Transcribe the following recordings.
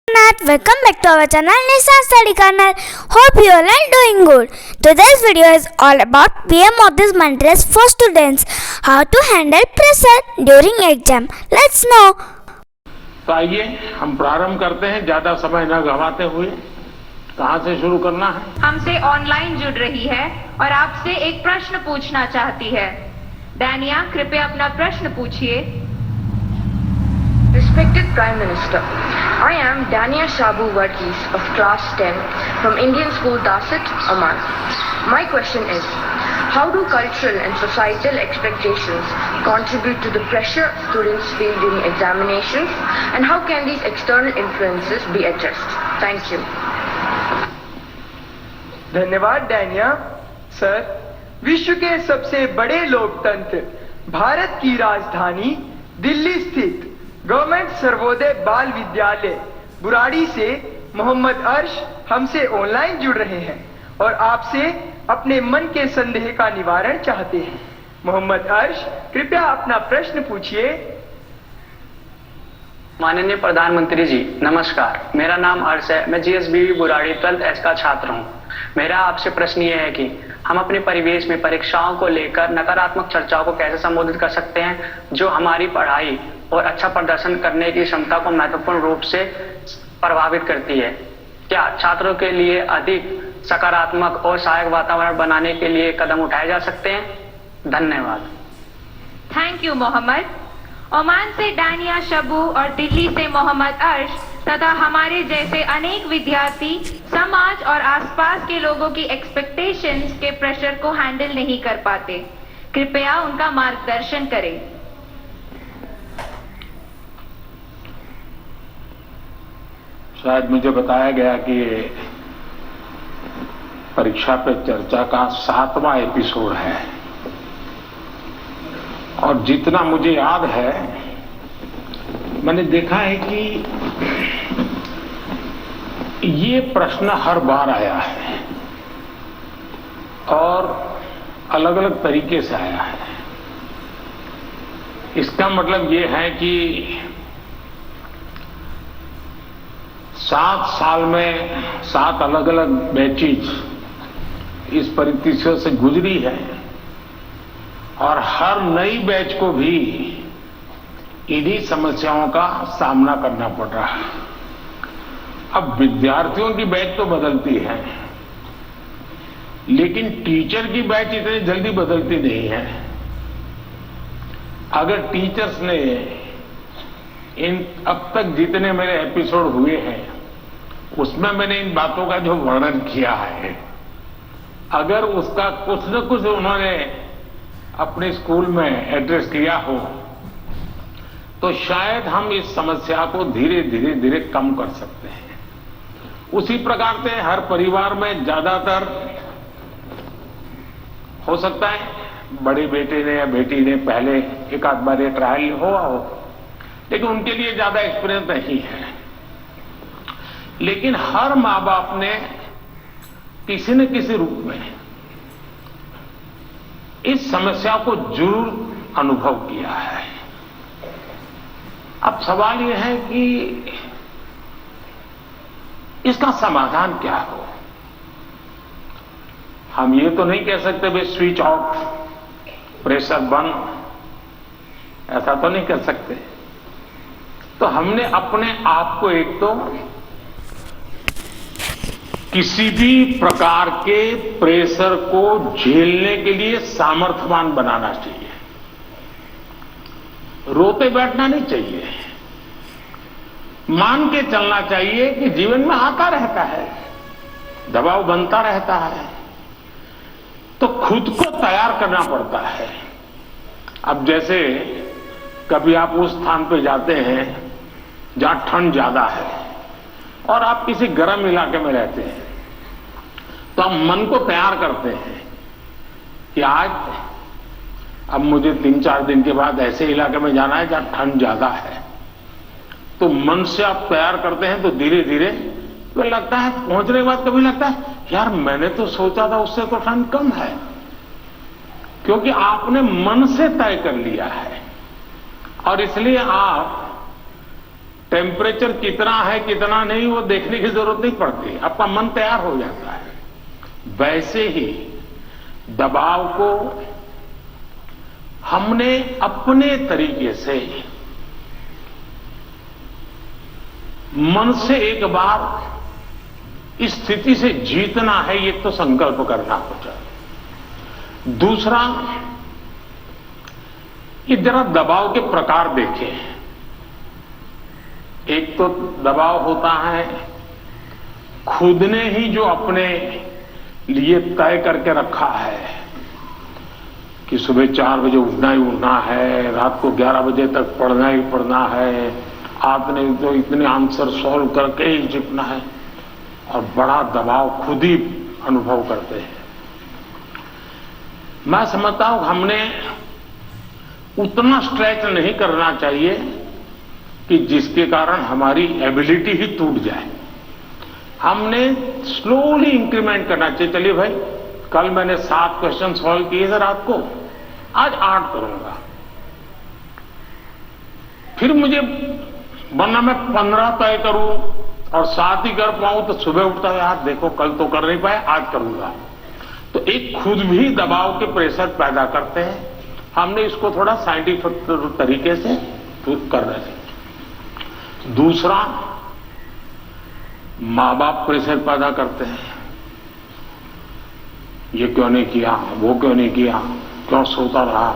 Welcome back to our channel Nissan Study Corner. Hope you all are doing good. Today's video is all about PM Modi's mantras for students. How to handle pressure during exam. Let's know. तो आइए हम प्रारंभ करते हैं, ज्यादा समय न गंवाते हुए। कहाँ से शुरू करना है? हमसे ऑनलाइन जुड़ रही है और आपसे एक प्रश्न पूछना चाहती है। दानिया, कृपया अपना प्रश्न पूछिए। Respected Prime Minister, I am Dania Shabu Varghese of Class 10 from Indian School Dasit, Oman. My question is, how do cultural and societal expectations contribute to the pressure students feel during examinations, and how can these external influences be addressed? Thank you. धन्यवाद दानिया। Sir, विश्व के सबसे बड़े लोकतंत्र भारत की राजधानी दिल्ली स्थित गवर्नमेंट सर्वोदय बाल विद्यालय बुराड़ी से मोहम्मद अर्श हमसे ऑनलाइन जुड़ रहे हैं और आपसे अपने मन के संदेह का निवारण चाहते हैं। मोहम्मद अर्श, कृपया अपना प्रश्न पूछिए। माननीय प्रधानमंत्री जी, नमस्कार। मेरा नाम अर्श है। मैं जीएसबीवी बुराड़ी 12S का छात्र हूँ। मेरा आपसे प्रश्न ये है कि हम अपने परिवेश में परीक्षाओं को लेकर नकारात्मक चर्चाओं को कैसे संबोधित कर सकते हैं, जो हमारी पढ़ाई और अच्छा प्रदर्शन करने की क्षमता को महत्वपूर्ण रूप से प्रभावित करती है। क्या छात्रों के लिए अधिक सकारात्मक और सहायक वातावरण बनाने के लिए कदम उठाए जा सकते हैं? धन्यवाद। Thank you Mohammad. ओमान से दानिया शबू और दिल्ली से मोहम्मद अर्श तथा हमारे जैसे अनेक विद्यार्थी समाज और आसपास के लोगों की एक्सपेक्टेशंस के प्रेशर को हैंडल नहीं कर पाते। कृपया उनका मार्गदर्शन करें। शायद मुझे बताया गया कि परीक्षा पे चर्चा का 7वां एपिसोड है, और जितना मुझे याद है मैंने देखा है कि ये प्रश्न हर बार आया है और अलग अलग तरीके से आया है। इसका मतलब ये है कि 7 साल में 7 अलग अलग बैचेज इस परिस्थितियों से गुजरी है और हर नई बैच को भी इन्हीं समस्याओं का सामना करना पड़ रहा है। अब विद्यार्थियों की बैच तो बदलती है, लेकिन टीचर की बैच इतनी जल्दी बदलती नहीं है। अगर टीचर्स ने इन अब तक जितने मेरे एपिसोड हुए हैं उसमें मैंने इन बातों का जो वर्णन किया है, अगर उसका कुछ न कुछ उन्होंने अपने स्कूल में एड्रेस किया हो तो शायद हम इस समस्या को धीरे धीरे कम कर सकते हैं। उसी प्रकार से हर परिवार में ज्यादातर हो सकता है बड़े बेटे ने या बेटी ने पहले एक आध बार ये ट्रायल हुआ हो, लेकिन उनके लिए ज्यादा एक्सपीरियंस नहीं है। लेकिन हर माँ बाप ने किसी न किसी रूप में इस समस्या को जरूर अनुभव किया है। अब सवाल यह है कि इसका समाधान क्या हो। हम ये तो नहीं कह सकते भाई स्विच ऑफ, प्रेशर बंद, ऐसा तो नहीं कर सकते। तो हमने अपने आप को एक तो किसी भी प्रकार के प्रेशर को झेलने के लिए सामर्थ्यवान बनाना चाहिए। रोते बैठना नहीं चाहिए, मान के चलना चाहिए कि जीवन में आता रहता है, दबाव बनता रहता है, तो खुद को तैयार करना पड़ता है। अब जैसे कभी आप उस स्थान पे जाते हैं जहां ठंड ज्यादा है और आप किसी गर्म इलाके में रहते हैं, तो हम मन को तैयार करते हैं कि आज अब मुझे 3-4 दिन के बाद ऐसे इलाके में जाना है जहां ठंड ज्यादा है। तो मन से आप तैयार करते हैं तो धीरे धीरे तो लगता है, पहुंचने के बाद कभी लगता है यार मैंने तो सोचा था उससे तो ठंड कम है, क्योंकि आपने मन से तय कर लिया है। और इसलिए आप टेम्परेचर कितना है कितना नहीं वो देखने की जरूरत नहीं पड़ती, आपका मन तैयार हो जाता है। वैसे ही दबाव को हमने अपने तरीके से मन से एक बार इस स्थिति से जीतना है, ये तो संकल्प करना होगा। दूसरा, ये जरा दबाव के प्रकार देखें। एक तो दबाव होता है खुद ने ही जो अपने लिए तय करके रखा है कि सुबह 4 बजे उठना ही उठना है, रात को 11 बजे तक पढ़ना ही पढ़ना है, आपने तो इतने आंसर सॉल्व करके ही जितना है, और बड़ा दबाव खुद ही अनुभव करते हैं। मैं समझता हूं हमने उतना स्ट्रेच नहीं करना चाहिए कि जिसके कारण हमारी एबिलिटी ही टूट जाए। हमने स्लोली इंक्रीमेंट करना चाहिए। चलिए भाई, कल मैंने 7 क्वेश्चन सॉल्व किए थे रात को, आज 8 करूंगा। फिर मुझे वरना मैं 15 तय करूं और 7 ही कर पाऊं तो सुबह उठता है, यार देखो कल तो कर नहीं पाए, आज करूंगा। तो एक खुद भी दबाव के प्रेशर पैदा करते हैं। हमने इसको थोड़ा साइंटिफिक तरीके से कर रहे थे। दूसरा, माँ बाप प्रेशर पैदा करते हैं, ये क्यों नहीं किया, वो क्यों नहीं किया, क्यों सोता रहा,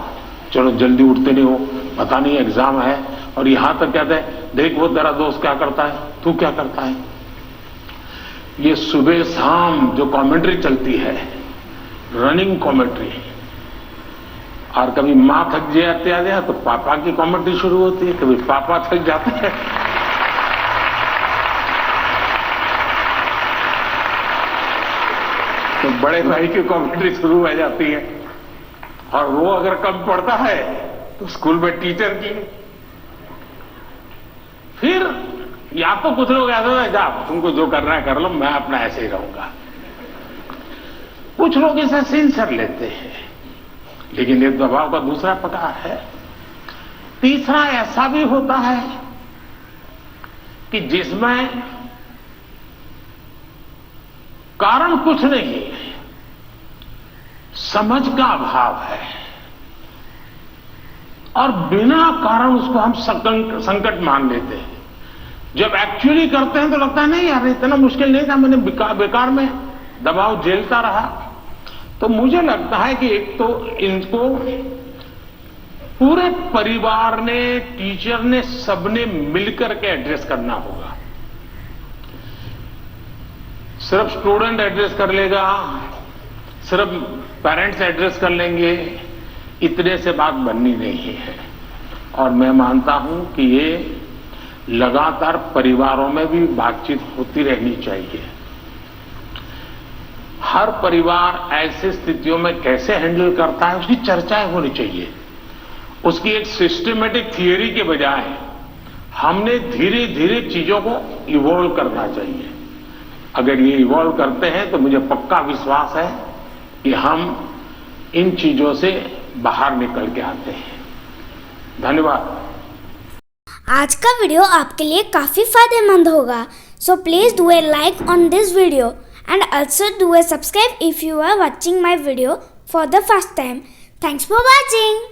चलो जल्दी उठते नहीं हो, पता नहीं एग्जाम है। और यहां तक कहते हैं, देख वो तेरा दोस्त क्या करता है, तू क्या करता है। ये सुबह शाम जो कमेंट्री चलती है, रनिंग कमेंट्री, और कभी माँ थक जाती है तो पापा की कमेंट्री शुरू होती है, कभी पापा थक जाते हैं तो बड़े भाई की कमेंट्री शुरू हो जाती है, और वो अगर कम पढ़ता है तो स्कूल में टीचर की। फिर या तो कुछ लोग ऐसा है, जा तुमको जो करना है कर लो, मैं अपना ऐसे ही रहूंगा। कुछ लोग इसे सिंसियर लेते हैं, लेकिन ये दबाव का दूसरा प्रकार है। तीसरा ऐसा भी होता है कि जिसमें कारण कुछ नहीं, समझ का अभाव है, और बिना कारण उसको हम संकट मान लेते हैं। जब एक्चुअली करते हैं तो लगता है नहीं यार इतना मुश्किल नहीं था, मैंने बेकार में दबाव झेलता रहा। तो मुझे लगता है कि एक तो इनको पूरे परिवार ने, टीचर ने, सबने मिलकर के एड्रेस करना होगा। सिर्फ स्टूडेंट एड्रेस कर लेगा, सिर्फ पेरेंट्स एड्रेस कर लेंगे, इतने से बात बननी नहीं है। और मैं मानता हूं कि ये लगातार परिवारों में भी बातचीत होती रहनी चाहिए। हर परिवार ऐसी स्थितियों में कैसे हैंडल करता है उसकी चर्चाएं होनी चाहिए। उसकी एक सिस्टमेटिक थियरी के बजाय हमने धीरे धीरे चीजों को इवॉल्व करना चाहिए। अगर ये इवॉल्व करते हैं तो मुझे पक्का विश्वास है कि हम इन चीजों से बाहर निकल के आते हैं। धन्यवाद। आज का वीडियो आपके लिए काफ़ी फायदेमंद होगा, so please do a like on this video and also do a subscribe if you are watching my video for the first time. Thanks for watching.